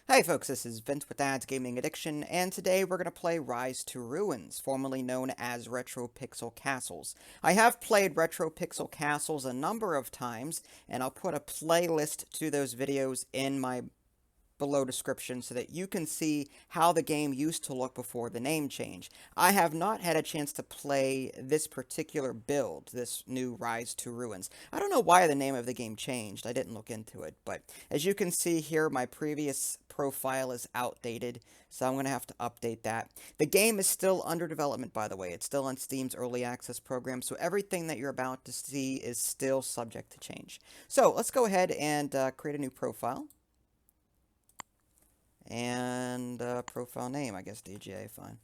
Hi folks, this is Vince with Dad's Gaming Addiction, and today we're going to play Rise to Ruins, formerly known as Retro Pixel Castles. I have played Retro Pixel Castles a number of times, and I'll put a playlist to those videos in my below description so that you can see how the game used to look before the name change. I have not had a chance to play this particular build, this new Rise to Ruins. I don't know why the name of the game changed. I didn't look into it, but as you can see here, my previous profile is outdated, so I'm going to have to update that. The game is still under development, by the way. It's still on Steam's Early Access program, so everything that you're about to see is still subject to change. So let's go ahead and create a new profile. And profile name, I guess DGA, fine.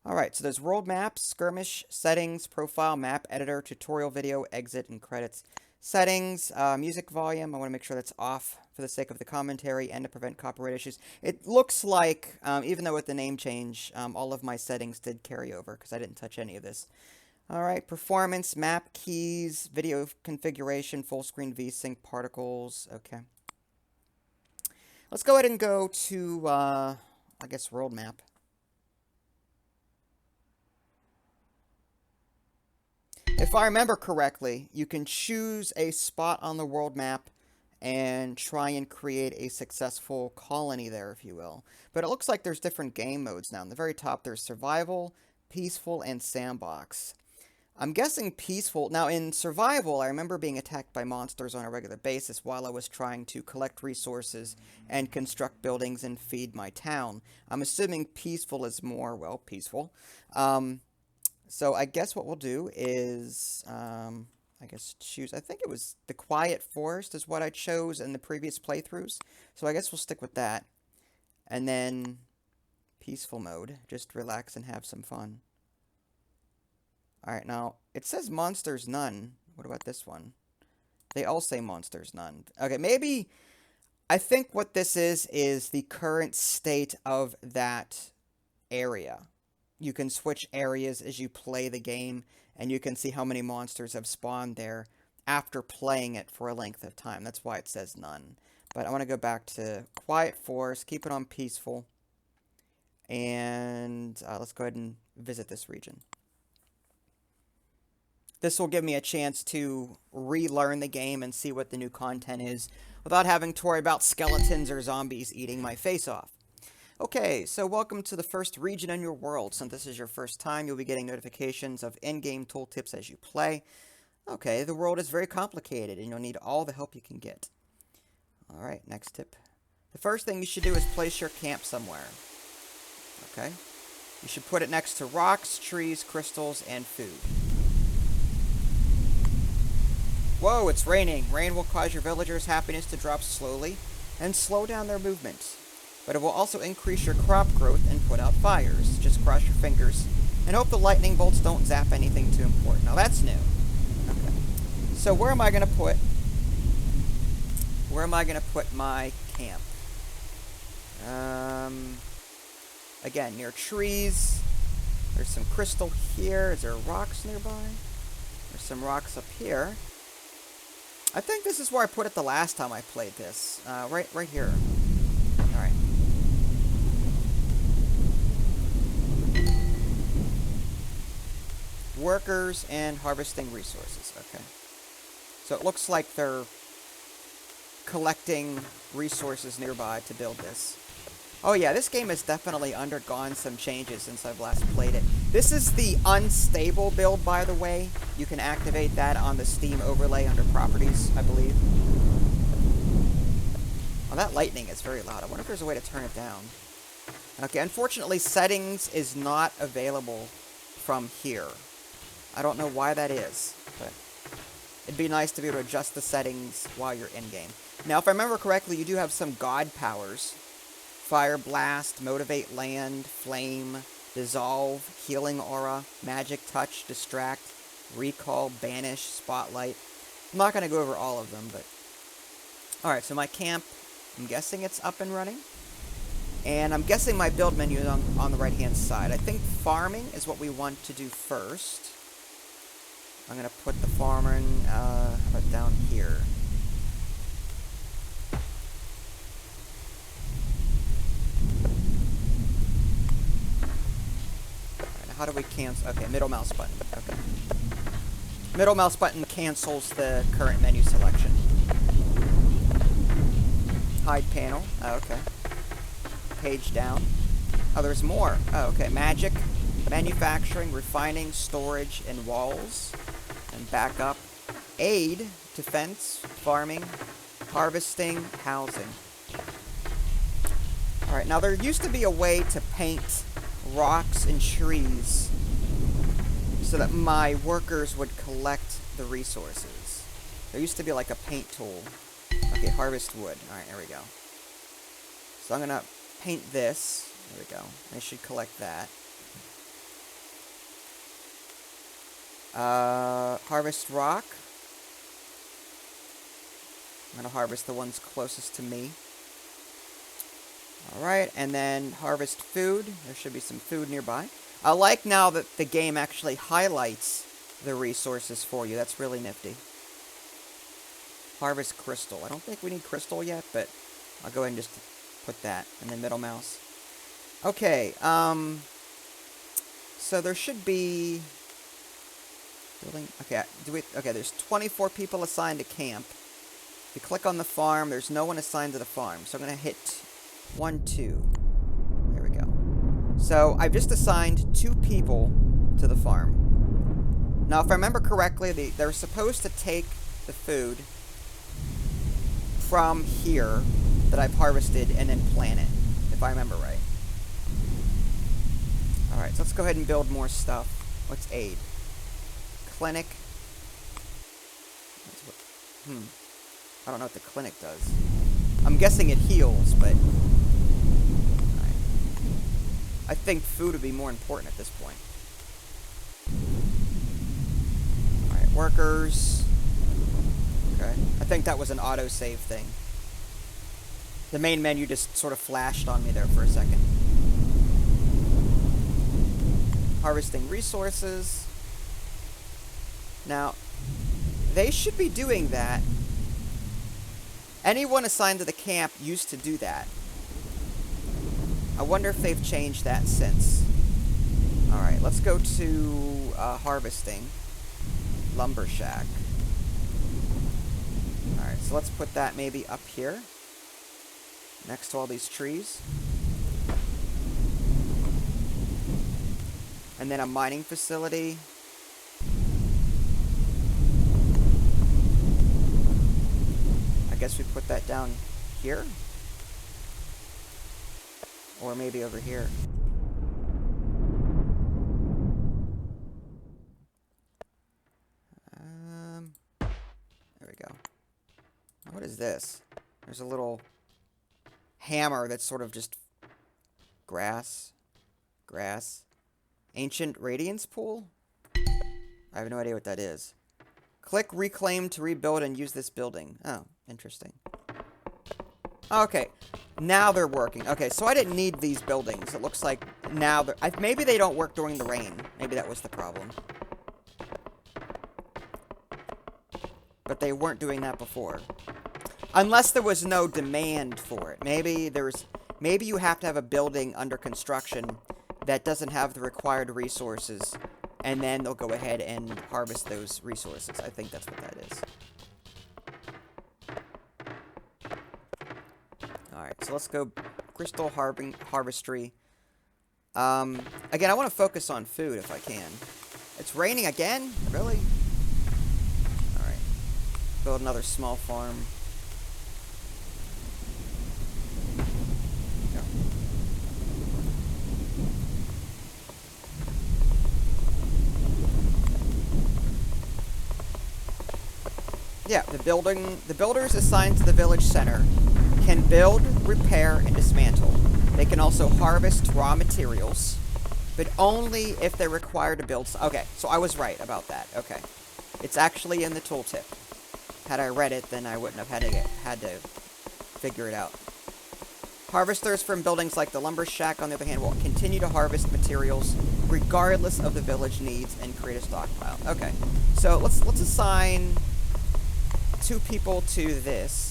Alright, so there's world map, skirmish, settings, profile, map, editor, tutorial video, exit, and credits. Settings, music volume, I want to make sure that's off for the sake of the commentary and to prevent copyright issues. It looks like, even though with the name change, all of my settings did carry over because I didn't touch any of this. Alright, performance, map, keys, video configuration, full screen VSync, particles, okay. Let's go ahead and go to, I guess, world map. If I remember correctly, you can choose a spot on the world map and try and create a successful colony there, if you will. But it looks like there's different game modes now. On the very top, there's survival, peaceful, and sandbox. I'm guessing peaceful. Now, in survival, I remember being attacked by monsters on a regular basis while I was trying to collect resources and construct buildings and feed my town. I'm assuming peaceful is more, well, peaceful. So I guess what we'll do is, I guess choose, I think it was the Quiet Forest is what I chose in the previous playthroughs. So I guess we'll stick with that. And then peaceful mode, just relax and have some fun. Alright, now, it says monsters none. What about this one? They all say monsters none. Okay, maybe, I think what this is the current state of that area. You can switch areas as you play the game, and you can see how many monsters have spawned there after playing it for a length of time. That's why it says none. But I want to go back to Quiet Forest, keep it on peaceful, and let's go ahead and visit this region. This will give me a chance to relearn the game and see what the new content is without having to worry about skeletons or zombies eating my face off. Okay, so welcome to the first region in your world. Since this is your first time, you'll be getting notifications of in-game tooltips as you play. Okay, the world is very complicated and you'll need all the help you can get. Alright, next tip. The first thing you should do is place your camp somewhere. Okay? You should put it next to rocks, trees, crystals, and food. Whoa, it's raining. Rain will cause your villagers' happiness to drop slowly and slow down their movement. But it will also increase your crop growth and put out fires. Just cross your fingers and hope the lightning bolts don't zap anything too important. Now that's new. Okay. So where am I going to put my camp? Again, near trees. There's some crystal here. Is there rocks nearby? There's some rocks up here. I think this is where I put it the last time I played this. Right here. Alright. Workers and harvesting resources. Okay. So it looks like they're collecting resources nearby to build this. Oh yeah, this game has definitely undergone some changes since I've last played it. This is the unstable build, by the way. You can activate that on the Steam overlay under properties, I believe. Oh, that lightning is very loud. I wonder if there's a way to turn it down. Okay, unfortunately, settings is not available from here. I don't know why that is, but it'd be nice to be able to adjust the settings while you're in-game. Now, if I remember correctly, you do have some god powers. Fire Blast, Motivate Land, Flame, Dissolve, Healing Aura, Magic Touch, Distract, Recall, Banish, Spotlight. I'm not going to go over all of them, but... Alright, so my camp, I'm guessing it's up and running. And I'm guessing my build menu is on the right-hand side. I think farming is what we want to do first. I'm going to put the farmer in, how about down here? how do we cancel? Okay, middle mouse button. Okay. Middle mouse button cancels the current menu selection. Hide panel. Oh, okay. Page down. Oh, there's more. Oh, okay. Magic, manufacturing, refining, storage, and walls. And backup. Aid, defense, farming, harvesting, housing. Alright, now there used to be a way to paint rocks and trees so that my workers would collect the resources. There used to be like a paint tool. Okay, harvest wood. Alright, there we go. So I'm gonna paint this. There we go. I should collect that. Harvest rock. I'm gonna harvest the ones closest to me. Alright, and then harvest food. There should be some food nearby. I like now that the game actually highlights the resources for you. That's really nifty. Harvest crystal. I don't think we need crystal yet, but I'll go ahead and just put that. And then middle mouse. Okay, so there should be... building... Okay, okay, there's 24 people assigned to camp. If you click on the farm, there's no one assigned to the farm. So I'm going to hit 1, 2. There we go. So I've just assigned 2 people to the farm. Now, if I remember correctly, they're supposed to take the food from here that I've harvested and then plant it, if I remember right. Alright, so let's go ahead and build more stuff. What's aid? Clinic. I don't know what the clinic does. I'm guessing it heals, but... Alright. I think food would be more important at this point. Alright, workers. Okay. I think that was an autosave thing. The main menu just sort of flashed on me there for a second. Harvesting resources. Now, they should be doing that. Anyone assigned to the camp used to do that. I wonder if they've changed that since. Alright, let's go to harvesting. Lumber shack. Alright, so let's put that maybe up here. Next to all these trees. And then a mining facility. I guess we put that down here. Or maybe over here. There we go. What is this? There's a little hammer that's sort of just grass. Ancient Radiance Pool? I have no idea what that is. Click Reclaim to rebuild and use this building. Oh, interesting. Okay, now they're working. Okay, so I didn't need these buildings. It looks like now they're... maybe they don't work during the rain. Maybe that was the problem. But they weren't doing that before. Unless there was no demand for it. Maybe you have to have a building under construction that doesn't have the required resources, and then they'll go ahead and harvest those resources. I think that's what that is. Alright, so let's go crystal harvestry. Again, I want to focus on food if I can. It's raining again? Really? Alright. Build another small farm. Yeah, the builders assigned to the village center can build, repair, and dismantle. They can also harvest raw materials, but only if they're required to build... Okay, so I was right about that. Okay. It's actually in the tooltip. Had I read it, then I wouldn't have had to figure it out. Harvesters from buildings like the lumber shack, on the other hand, will continue to harvest materials regardless of the village needs and create a stockpile. Okay, so let's assign 2 people to this.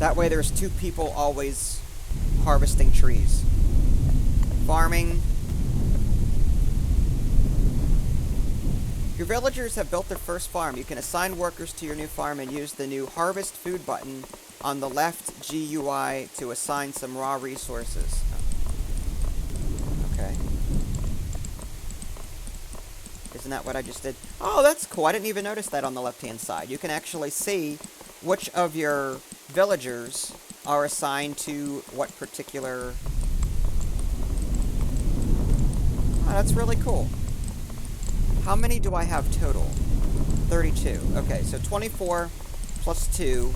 That way there's 2 people always harvesting trees. Farming. Your villagers have built their first farm. You can assign workers to your new farm and use the new Harvest Food button on the left GUI to assign some raw resources. Okay. Isn't that what I just did? Oh, that's cool. I didn't even notice that on the left-hand side. You can actually see which of your villagers are assigned to what particular... Oh, that's really cool. How many do I have total? 32. Okay, so 24 plus 2.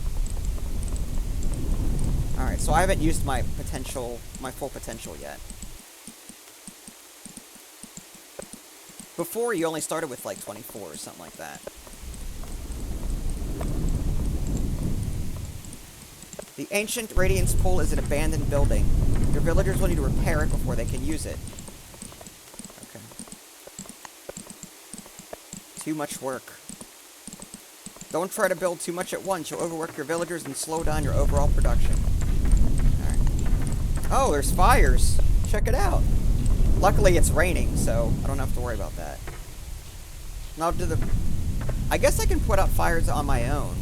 Alright, so I haven't used my full potential yet. Before, you only started with like 24 or something like that. The ancient Radiance Pool is an abandoned building. Your villagers will need to repair it before they can use it. Okay. Too much work. Don't try to build too much at once. You'll overwork your villagers and slow down your overall production. Alright. Oh, there's fires. Check it out. Luckily, it's raining, so I don't have to worry about that. Now, I guess I can put out fires on my own.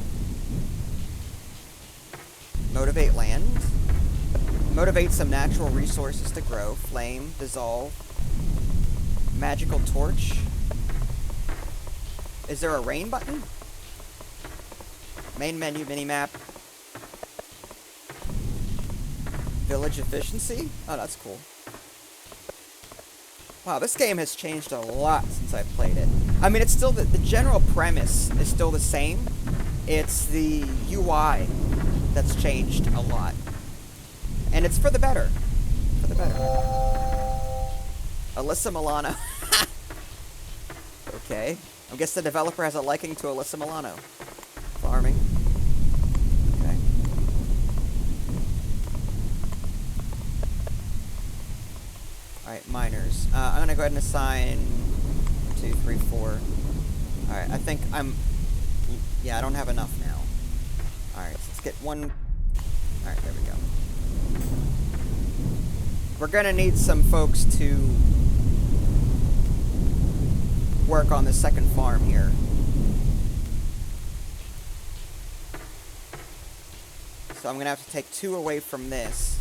Motivate land. Motivate some natural resources to grow. Flame. Dissolve. Magical torch. Is there a rain button? Main menu, minimap. Village efficiency? Oh, that's cool. Wow, this game has changed a lot since I've played it. I mean, it's still the general premise is still the same. It's the UI that's changed a lot. And it's for the better. For the better. Alyssa Milano. Okay. I guess the developer has a liking to Alyssa Milano. Farming. Okay. Alright, miners. I'm gonna go ahead and assign 2, 3, 4. Alright, I think I'm... Yeah, I don't have enough now. Alright, so let's get one... Alright, there we go. We're gonna need some folks to work on the second farm here. So I'm gonna have to take 2 away from this,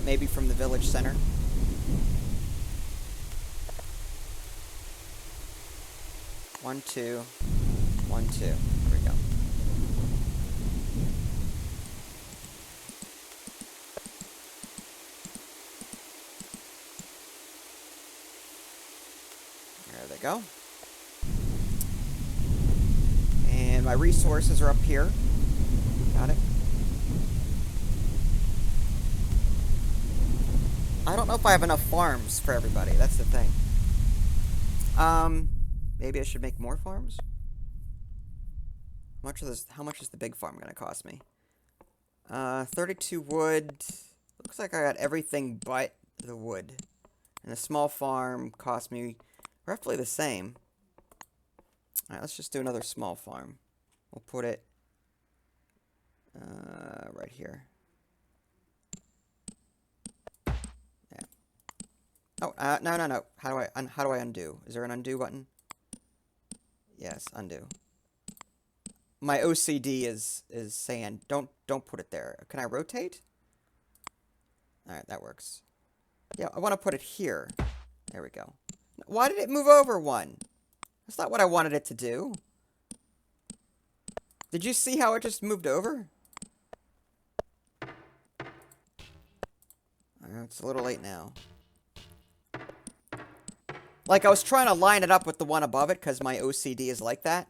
maybe from the village center. One, 2, 1, 2. There we go. There they go. And my resources are up here. Got it. I don't know if I have enough farms for everybody. That's the thing. Maybe I should make more farms? How much is the big farm gonna cost me? 32 wood. Looks like I got everything but the wood. And a small farm cost me roughly the same. Alright, let's just do another small farm. We'll put it right here. Yeah. Oh, no. How do I undo? Is there an undo button? Yes, undo. My OCD is saying don't put it there. Can I rotate? Alright, that works. Yeah, I want to put it here. There we go. Why did it move over one? That's not what I wanted it to do. Did you see how it just moved over? It's a little late now. Like, I was trying to line it up with the one above it, because my OCD is like that.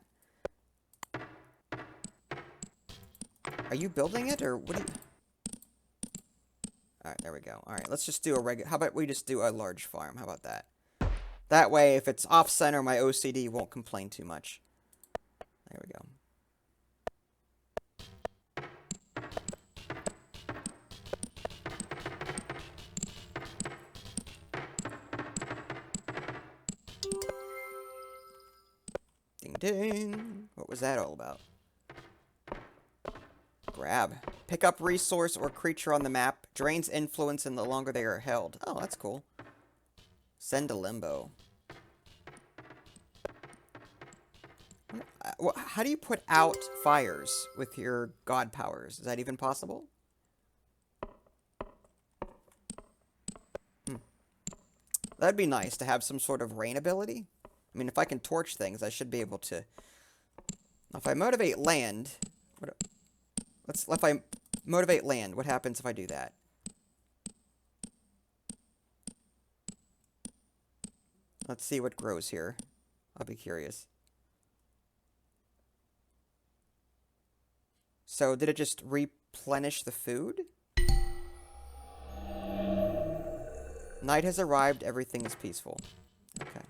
Are you building it, or what are you... Alright, there we go. Alright, let's just do a regular... How about we just do a large farm? How about that? That way, if it's off-center, my OCD won't complain too much. There we go. Ding ding. What was that all about? Grab. Pick up resource or creature on the map. Drains influence and the longer they are held. Oh, that's cool. Send to limbo. How do you put out fires with your god powers? Is that even possible? That'd be nice to have some sort of rain ability. I mean, if I can torch things, I should be able to. If I motivate land, if I motivate land, what happens if I do that? Let's see what grows here. I'll be curious. So did it just replenish the food? Night has arrived. Everything is peaceful. Okay.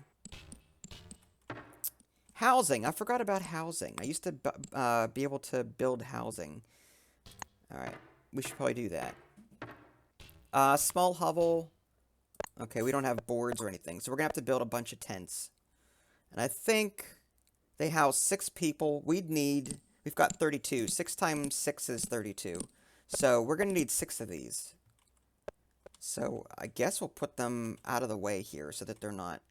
Housing. I forgot about housing. I used to be able to build housing. Alright. We should probably do that. Small hovel. Okay, we don't have boards or anything, so we're going to have to build a bunch of tents. And I think they house 6 people. We've got 32. 6 times 6 is 32. So we're going to need 6 of these. So I guess we'll put them out of the way here so that they're not.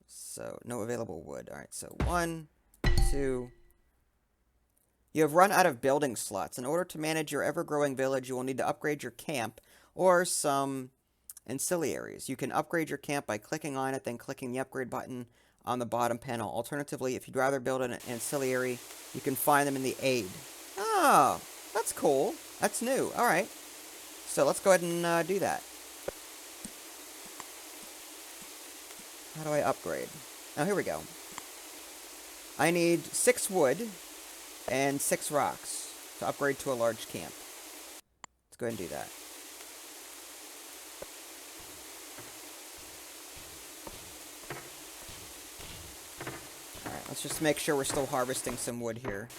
So no available wood. All right, so 1, 2. You have run out of building slots. In order to manage your ever-growing village, you will need to upgrade your camp or some ancillaries. You can upgrade your camp by clicking on it, then clicking the upgrade button on the bottom panel. Alternatively, if you'd rather build an ancillary, you can find them in the aid. Oh, that's cool. That's new. All right. So let's go ahead and do that. How do I upgrade? Oh, here we go. I need 6 wood and 6 rocks to upgrade to a large camp. Let's go ahead and do that. Alright, let's just make sure we're still harvesting some wood here.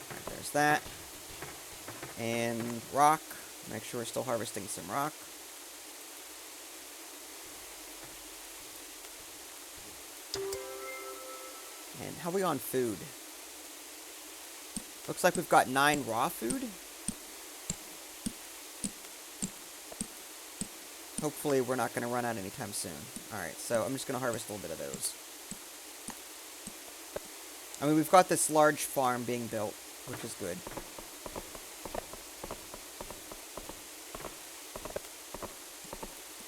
Right, there's that. And rock. Make sure we're still harvesting some rock. And how are we on food? Looks like we've got 9 raw food. Hopefully we're not going to run out anytime soon. Alright, so I'm just going to harvest a little bit of those. I mean, we've got this large farm being built, which is good.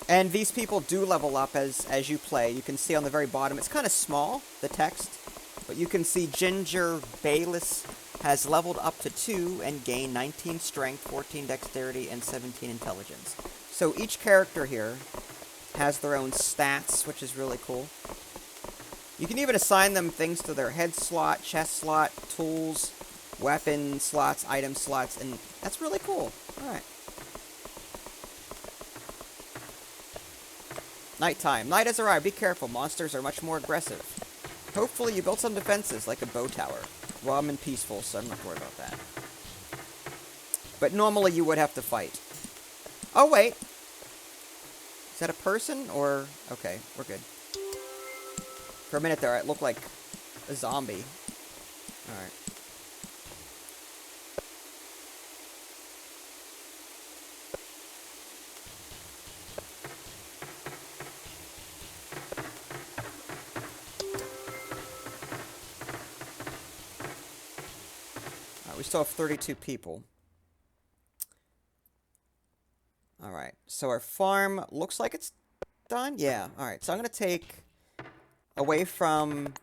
And these people do level up as you play. You can see on the very bottom, it's kind of small, the text, but you can see Ginger Bayless has leveled up to 2 and gained 19 strength, 14 dexterity, and 17 intelligence. So each character here has their own stats, which is really cool. You can even assign them things to their head slot, chest slot, tools, weapon slots, item slots, and that's really cool. Alright. Nighttime. Night has arrived. Be careful. Monsters are much more aggressive. Hopefully you built some defenses, like a bow tower. Well, I'm in peaceful, so I'm not worried about that. But normally you would have to fight. Oh, wait. Is that a person, or... Okay, we're good. For a minute there, it looked like a zombie. Alright. We still have 32 people. Alright, so our farm looks like it's done? Yeah, alright. So I'm going to take away from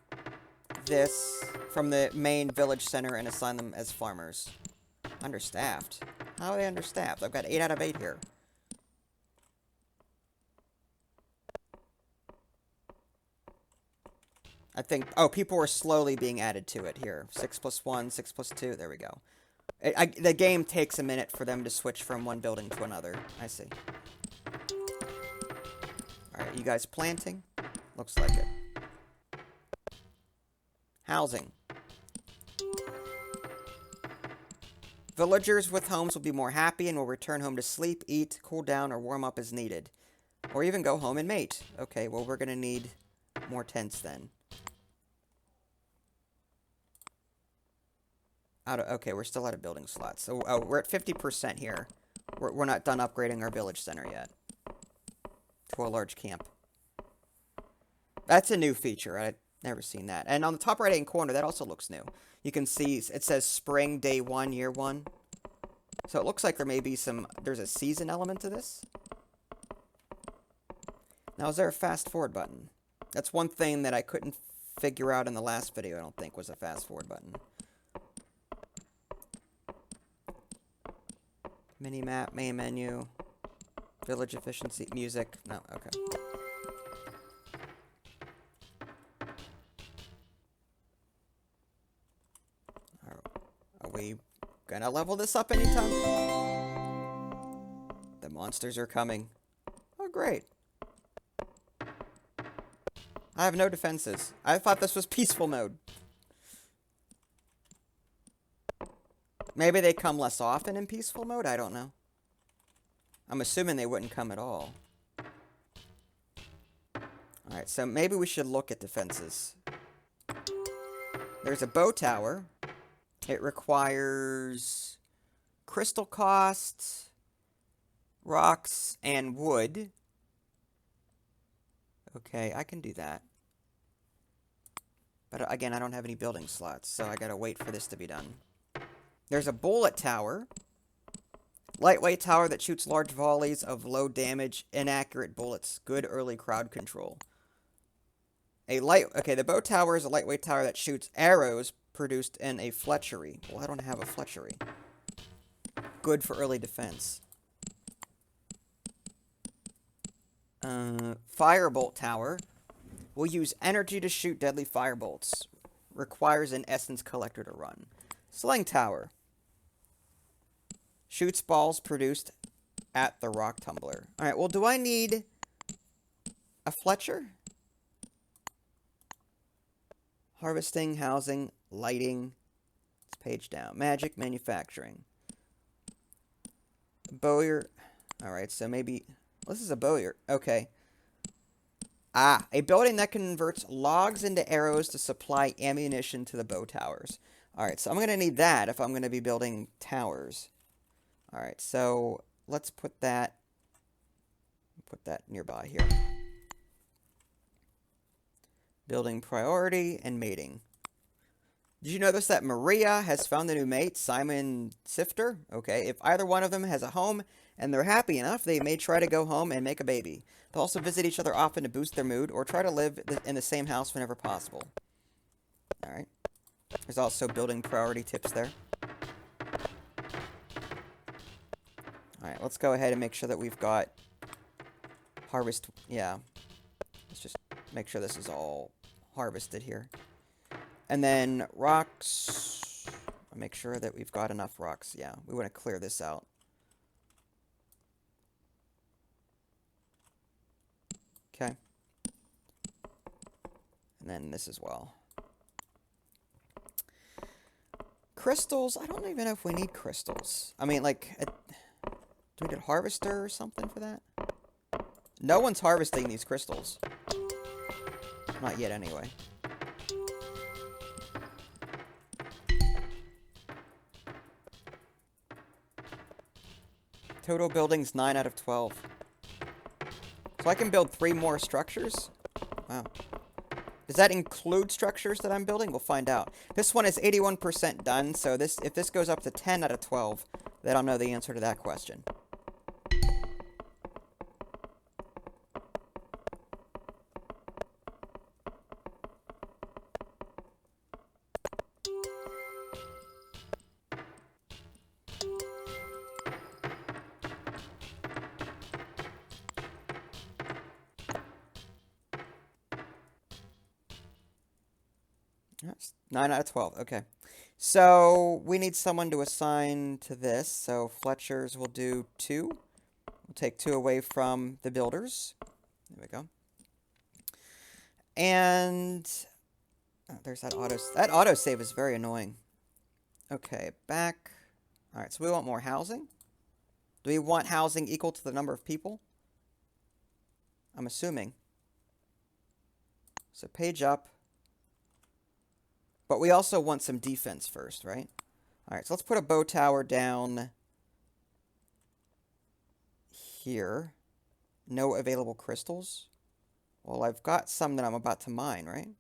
this, from the main village center, and assign them as farmers. Understaffed. How are they understaffed? I've got 8 out of 8 here. I think... Oh, people are slowly being added to it here. 6 plus 1, 6 plus 2. There we go. The game takes a minute for them to switch from one building to another. I see. Alright, you guys planting? Looks like it. Housing. Villagers with homes will be more happy and will return home to sleep, eat, cool down, or warm up as needed. Or even go home and mate. Okay, well, we're going to need more tents then. Okay, we're still out of building slots. So we're at 50% here. We're not done upgrading our village center yet to a large camp. That's a new feature. I've never seen that. And on the top right-hand corner, that also looks new. You can see it says spring, day 1, year 1. So it looks like there's a season element to this. Now, is there a fast forward button? That's one thing that I couldn't figure out in the last video, I don't think, was a fast forward button. Mini-map, main menu, village efficiency, music. No, okay. Are we gonna level this up anytime? The monsters are coming. Oh, great. I have no defenses. I thought this was peaceful mode. Maybe they come less often in peaceful mode? I don't know. I'm assuming they wouldn't come at all. Alright, so maybe we should look at defenses. There's a bow tower. It requires crystal cost, rocks, and wood. Okay, I can do that. But again, I don't have any building slots, so I gotta wait for this to be done. There's a bullet tower. Lightweight tower that shoots large volleys of low damage, inaccurate bullets. Good early crowd control. Okay, the bow tower is a lightweight tower that shoots arrows produced in a fletchery. Well, I don't have a fletchery. Good for early defense. Firebolt tower. Will use energy to shoot deadly firebolts. Requires an essence collector to run. Sling tower. Shoots balls produced at the rock tumbler. Alright, well, do I need a Fletcher? Harvesting, housing, lighting. It's page down. Magic, manufacturing. Bowyer. Alright, so maybe... Well, this is a bowyer. Okay. Ah, a building that converts logs into arrows to supply ammunition to the bow towers. Alright, so I'm going to need that if I'm going to be building towers. Alright, so let's put that nearby here. Building priority and mating. Did you notice that Maria has found a new mate, Simon Sifter? Okay, if either one of them has a home and they're happy enough, they may try to go home and make a baby. They'll also visit each other often to boost their mood or try to live in the same house whenever possible. Alright. There's also building priority tips there. Alright, let's go ahead and make sure that we've got harvest. Yeah. Let's just make sure this is all harvested here. And then rocks. I'll make sure that we've got enough rocks. Yeah, we want to clear this out. Okay. And then this as well. Crystals. I don't even know if we need crystals. I mean, like, do we need a harvester or something for that? No one's harvesting these crystals. Not yet, anyway. Total buildings 9 out of 12. So I can build 3 more structures? Wow. Does that include structures that I'm building? We'll find out. This one is 81% done, so if this goes up to 10 out of 12, then I'll know the answer to that question. That's 9 out of 12. Okay. So we need someone to assign to this. So Fletcher's will do 2. We'll take 2 away from the builders. There we go. And there's that auto. That autosave is very annoying. Okay, back. All right, so we want more housing. Do we want housing equal to the number of people? I'm assuming. So page up. But we also want some defense first, right? Alright, so let's put a bow tower down here. No available crystals. Well, I've got some that I'm about to mine, right?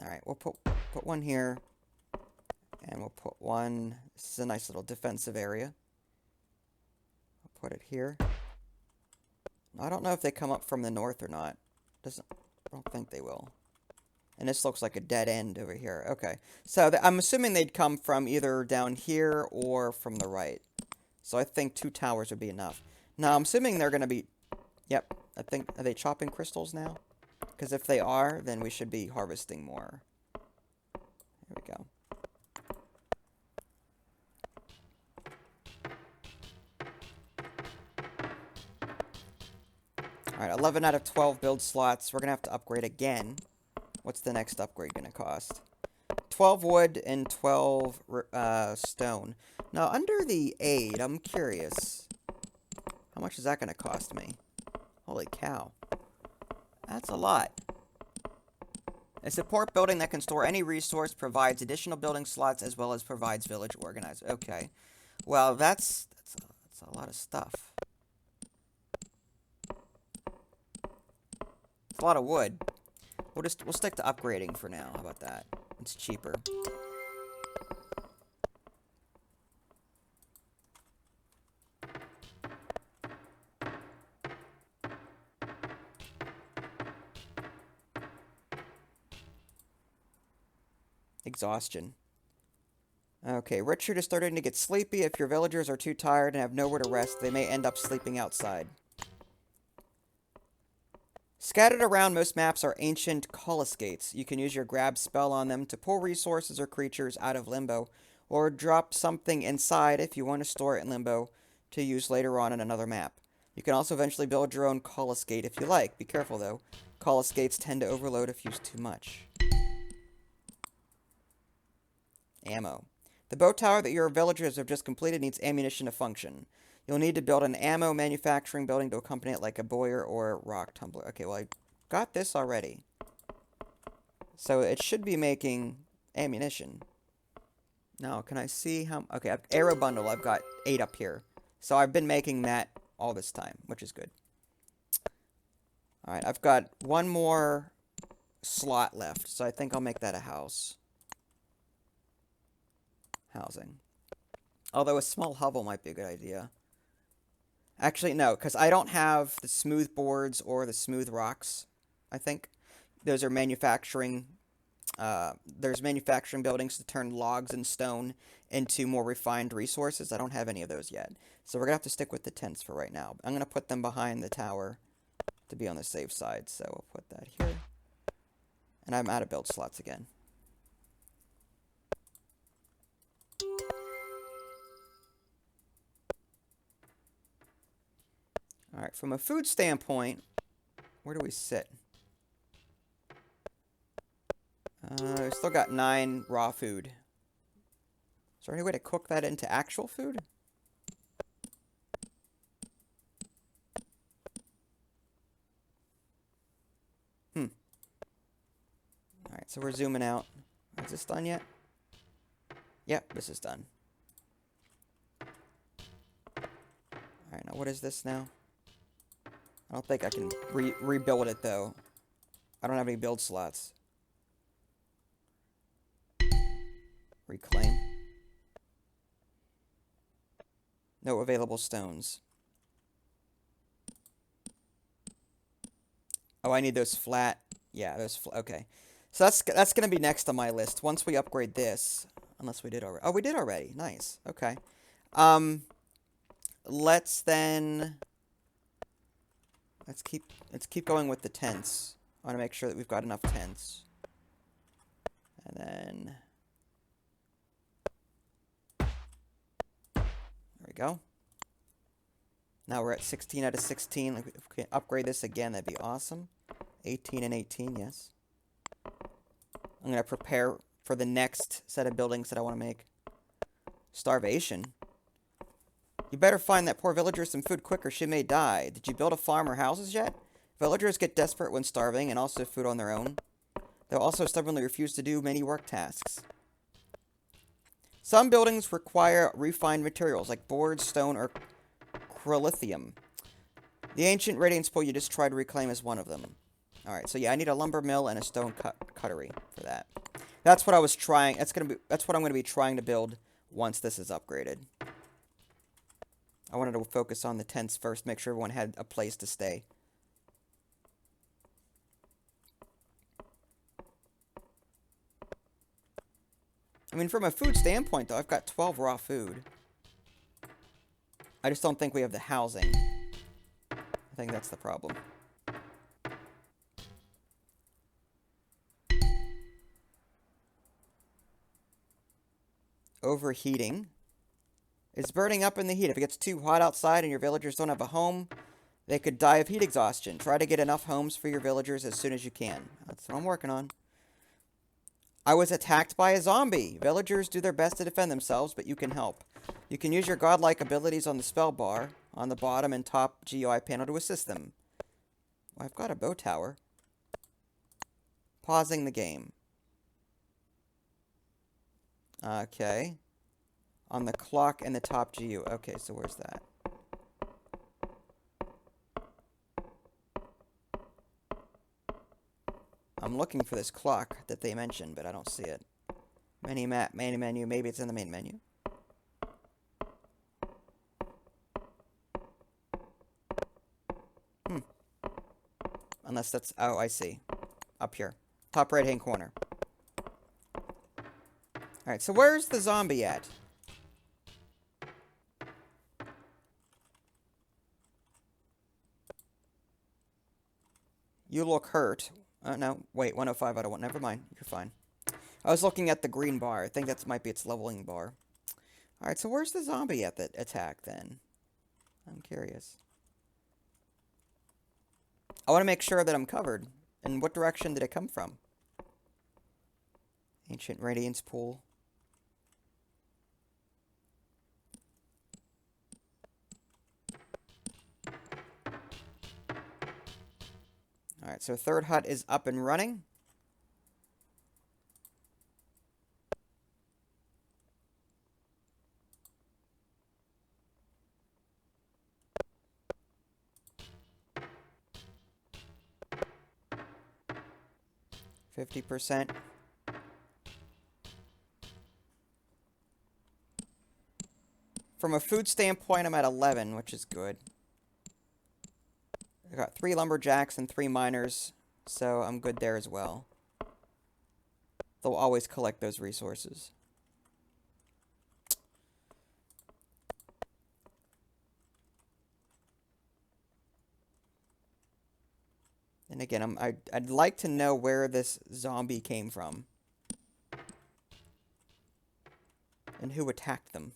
Alright, we'll put one here. And we'll put one... This is a nice little defensive area. I'll put it here. I don't know if they come up from the north or not. I don't think they will. And this looks like a dead end over here. Okay. So I'm assuming they'd come from either down here or from the right. So I think 2 towers would be enough. Now, I'm assuming they're going to be... Yep. I think... Are they chopping crystals now? Because if they are, then we should be harvesting more. Here we go. Alright, 11 out of 12 build slots. We're going to have to upgrade again. What's the next upgrade going to cost? 12 wood and 12 stone. Now, under the aid, I'm curious. How much is that going to cost me? Holy cow. That's a lot. A support building that can store any resource, provides additional building slots, as well as provides village organizer. Okay. Well, that's a lot of stuff. It's a lot of wood. We'll stick to upgrading for now. How about that? It's cheaper. Exhaustion. Okay, Richard is starting to get sleepy. If your villagers are too tired and have nowhere to rest, they may end up sleeping outside. Scattered around most maps are ancient Colossus gates. You can use your grab spell on them to pull resources or creatures out of limbo, or drop something inside if you want to store it in limbo to use later on in another map. You can also eventually build your own Colossus gate if you like. Be careful though. Colossus gates tend to overload if used too much. Ammo. The bow tower that your villagers have just completed needs ammunition to function. You'll need to build an ammo manufacturing building to accompany it like a boiler or a rock tumbler. Okay, well, I got this already. So it should be making ammunition. Now, can I see how... Okay, arrow bundle, I've got 8 up here. So I've been making that all this time, which is good. Alright, I've got one more slot left, so I think I'll make that a house. Housing. Although a small hovel might be a good idea. Actually, no, because I don't have the smooth boards or the smooth rocks, I think. Those are manufacturing... there's manufacturing buildings to turn logs and stone into more refined resources. I don't have any of those yet. So we're going to have to stick with the tents for right now. I'm going to put them behind the tower to be on the safe side. So we'll put that here. And I'm out of build slots again. Alright, from a food standpoint, where do we sit? We still got 9 raw food. Is there any way to cook that into actual food? Alright, so we're zooming out. Is this done yet? Yep, this is done. Alright, now what is this now? I don't think I can rebuild it, though. I don't have any build slots. Reclaim. No available stones. Oh, I need those flat... Yeah, those... Okay. So that's going to be next on my list. Once we upgrade this. Unless we did already. Oh, we did already. Nice. Okay. Let's then... Let's keep going with the tents. I want to make sure that we've got enough tents. And then... There we go. Now we're at 16 out of 16. If we can upgrade this again, that'd be awesome. 18 and 18, yes. I'm going to prepare for the next set of buildings that I want to make. Starvation. You better find that poor villager some food quick or she may die. Did you build a farm or houses yet? Villagers get desperate when starving and also food on their own. They'll also stubbornly refuse to do many work tasks. Some buildings require refined materials like board, stone, or crolithium. The ancient radiance pool you just tried to reclaim is one of them. Alright, so yeah, I need a lumber mill and a stone cuttery for that. That's what I was trying. That's what I'm gonna be trying to build once this is upgraded. I wanted to focus on the tents first, make sure everyone had a place to stay. I mean, from a food standpoint, though, I've got 12 raw food. I just don't think we have the housing. I think that's the problem. Overheating. It's burning up in the heat. If it gets too hot outside and your villagers don't have a home, they could die of heat exhaustion. Try to get enough homes for your villagers as soon as you can. That's what I'm working on. I was attacked by a zombie. Villagers do their best to defend themselves, but you can help. You can use your godlike abilities on the spell bar on the bottom and top GUI panel to assist them. Well, I've got a bow tower. Pausing the game. Okay. On the clock and the top GU. Okay, so where's that? I'm looking for this clock that they mentioned, but I don't see it. Main menu. Maybe it's in the main menu. Unless that's... Oh, I see. Up here. Top right-hand corner. Alright, so where's the zombie at? You look hurt. No, wait, 105 out of 1. Never mind. You're fine. I was looking at the green bar. I think that might be its leveling bar. Alright, so where's the zombie at the attack, then? I'm curious. I want to make sure that I'm covered. And what direction did it come from? Ancient Radiance Pool. Alright, so third hut is up and running. %. From a food standpoint, I'm at 11, which is good. I got 3 lumberjacks and 3 miners, so I'm good there as well. They'll always collect those resources. And again, I'd like to know where this zombie came from. And who attacked them.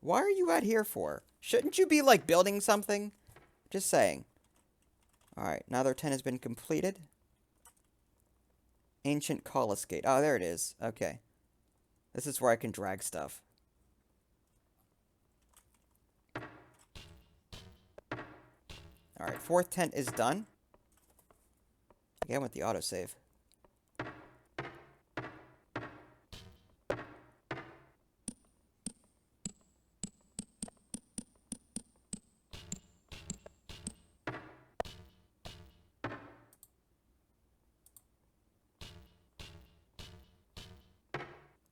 Why are you out here for? Shouldn't you be, like, building something? Just saying. Alright, another 10 has been completed. Ancient Colossus Gate. Oh, there it is. Okay. This is where I can drag stuff. Alright, 4th tent is done. Again with the autosave.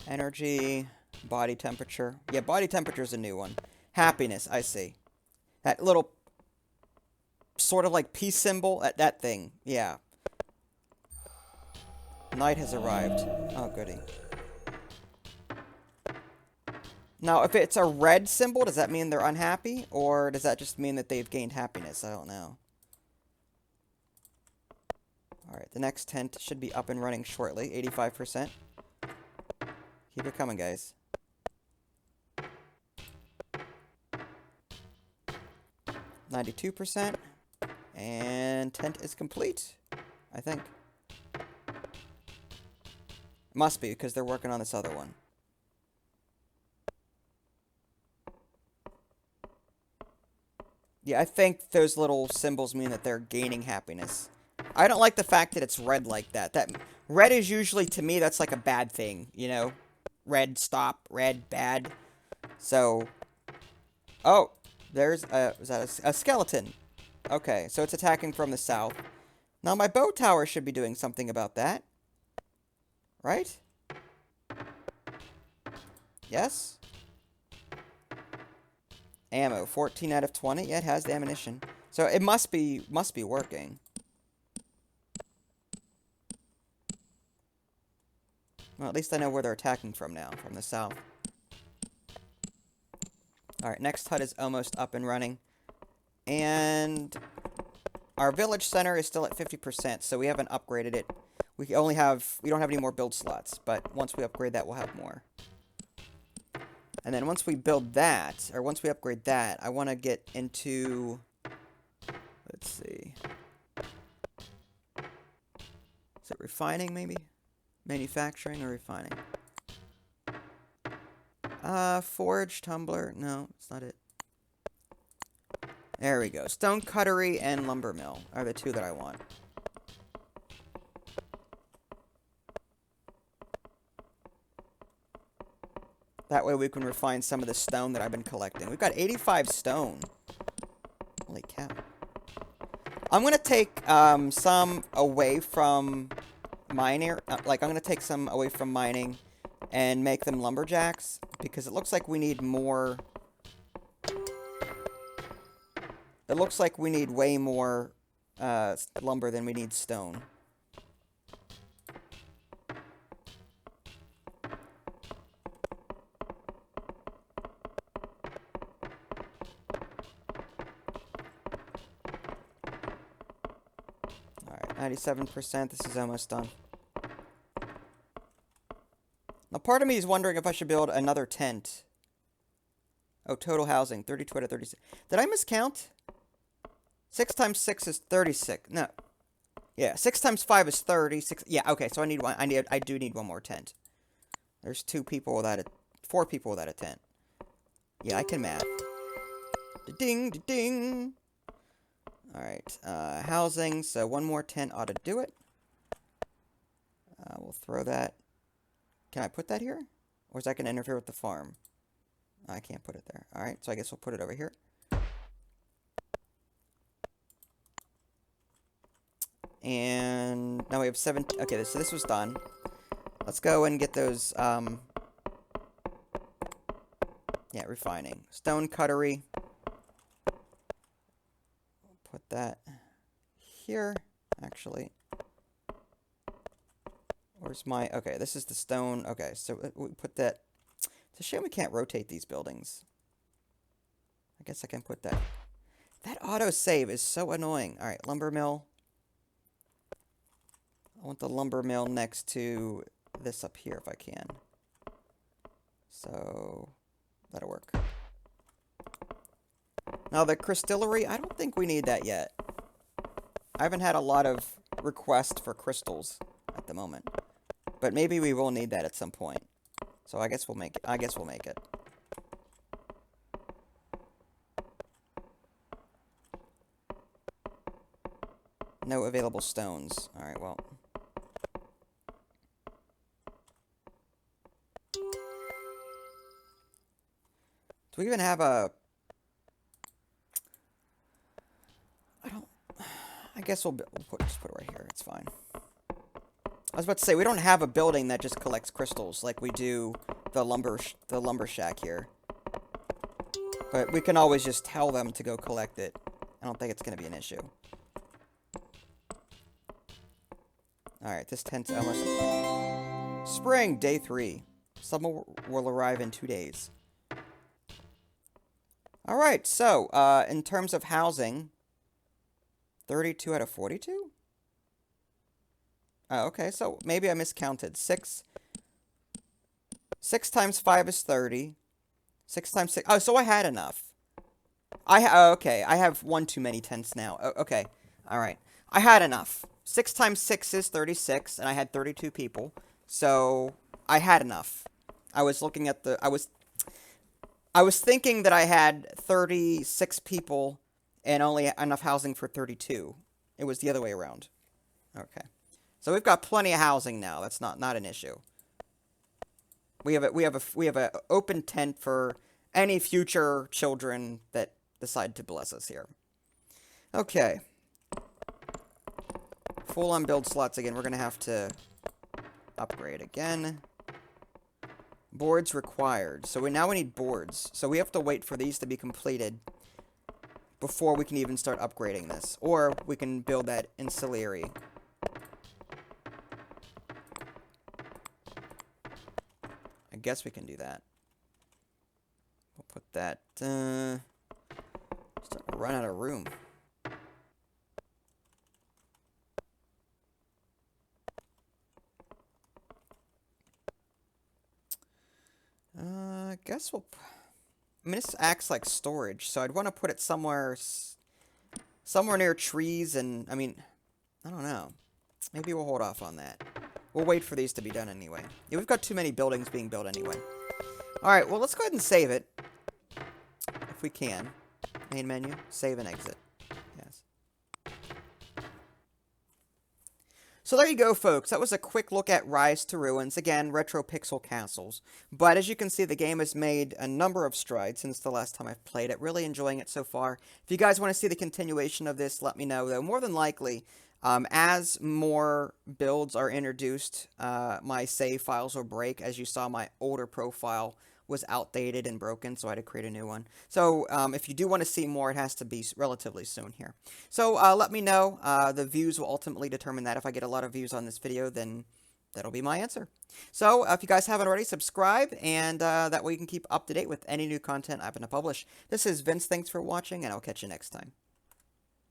Energy, body temperature. Yeah, body temperature is a new one. Happiness, I see. That little sort of like peace symbol, that thing. Yeah. Night has arrived. Oh, goody. Now, if it's a red symbol, does that mean they're unhappy? Or does that just mean that they've gained happiness? I don't know. Alright, the next tent should be up and running shortly. 85%. Keep it coming, guys. %. And tent is complete, I think. Must be, because they're working on this other one. Yeah, I think those little symbols mean that they're gaining happiness. I don't like the fact that it's red like that. Red is usually, to me, that's like a bad thing, you know? red stop, red bad. So, oh, there's is that a skeleton? Okay, so it's attacking from the south. Now my bow tower should be doing something about that, right? Yes? Ammo, 14 out of 20. Yeah, it has the ammunition. So it must be working. Well, at least I know where they're attacking from now, from the south. Alright, next hut is almost up and running. And our village center is still at 50%, so we haven't upgraded it. We don't have any more build slots, but once we upgrade that, we'll have more. And then once we build that, or once we upgrade that, I want to get into, let's see. Is it refining, maybe? Manufacturing or refining? Forge, tumbler. No, it's not it. There we go. Stone cuttery and lumber mill are the two that I want. That way we can refine some of the stone that I've been collecting. We've got 85 stone. Holy cow. I'm going to take some away from mining. I'm going to take some away from mining and make them lumberjacks, because it looks like we need more. It looks like we need way more lumber than we need stone. Alright, 97%. This is almost done. Now, part of me is wondering if I should build another tent. Oh, total housing, 32 out of 36. Did I miscount? 6 times 6 is 36. No. Yeah, 6 times 5 is 36. Yeah, okay, so I need one. I do need one more tent. There's 4 people without a tent. Yeah, I can math. Da-ding, da-ding. Alright, housing, so one more tent ought to do it. We'll throw that. Can I put that here? Or is that going to interfere with the farm? I can't put it there. Alright, so I guess we'll put it over here. And now we have 7. Okay, so this was done. Let's go and get those, yeah, refining. Stone cuttery. Put that here, actually. Where's my... Okay, this is the stone. Okay, so we put that... It's a shame we can't rotate these buildings. I guess I can put that... That autosave is so annoying. Alright, lumber mill. I want the lumber mill next to this up here if I can. So, that'll work. Now, the crystillery, I don't think we need that yet. I haven't had a lot of requests for crystals at the moment. But maybe we will need that at some point. So I guess we'll make it. No available stones. Alright, well. Do we even have a... I guess we'll just put it right here. It's fine. I was about to say, we don't have a building that just collects crystals like we do the lumber shack here. But we can always just tell them to go collect it. I don't think it's going to be an issue. Alright, this tent's almost... Spring, day 3. Summer will arrive in 2 days. Alright, so, in terms of housing... 32 out of 42? Oh, okay, so maybe I miscounted. 6 times 5 is 30. 6 times 6... Oh, so I had enough. Okay, I have one too many tents now. Okay, alright. I had enough. 6 times 6 is 36, and I had 32 people. So, I had enough. I was looking at the... I was thinking that I had 36 people and only enough housing for 32. It was the other way around. Okay. So we've got plenty of housing now. That's not an issue. We have a open tent for any future children that decide to bless us here. Okay. Full on build slots again. We're gonna have to upgrade again. Boards required. So now we need boards. So we have to wait for these to be completed before we can even start upgrading this. Or we can build that ancillary. I guess we can do that. We'll put that, starting to run out of room. I guess we'll... I mean, this acts like storage, so I'd want to put it somewhere near trees and... I mean, I don't know. Maybe we'll hold off on that. We'll wait for these to be done anyway. Yeah, we've got too many buildings being built anyway. Alright, well, let's go ahead and save it. If we can. Main menu, save and exit. Yes. So there you go, folks. That was a quick look at Rise to Ruins. Again, retro pixel castles. But as you can see, the game has made a number of strides since the last time I've played it. Really enjoying it so far. If you guys want to see the continuation of this, let me know, though. More than likely, as more builds are introduced, my save files will break. As you saw, my older profile was outdated and broken, so I had to create a new one. So if you do want to see more, it has to be relatively soon here. So let me know. The views will ultimately determine that. If I get a lot of views on this video, then that'll be my answer. So if you guys haven't already, subscribe, and that way you can keep up to date with any new content I'm going to publish. This is Vince. Thanks for watching, and I'll catch you next time.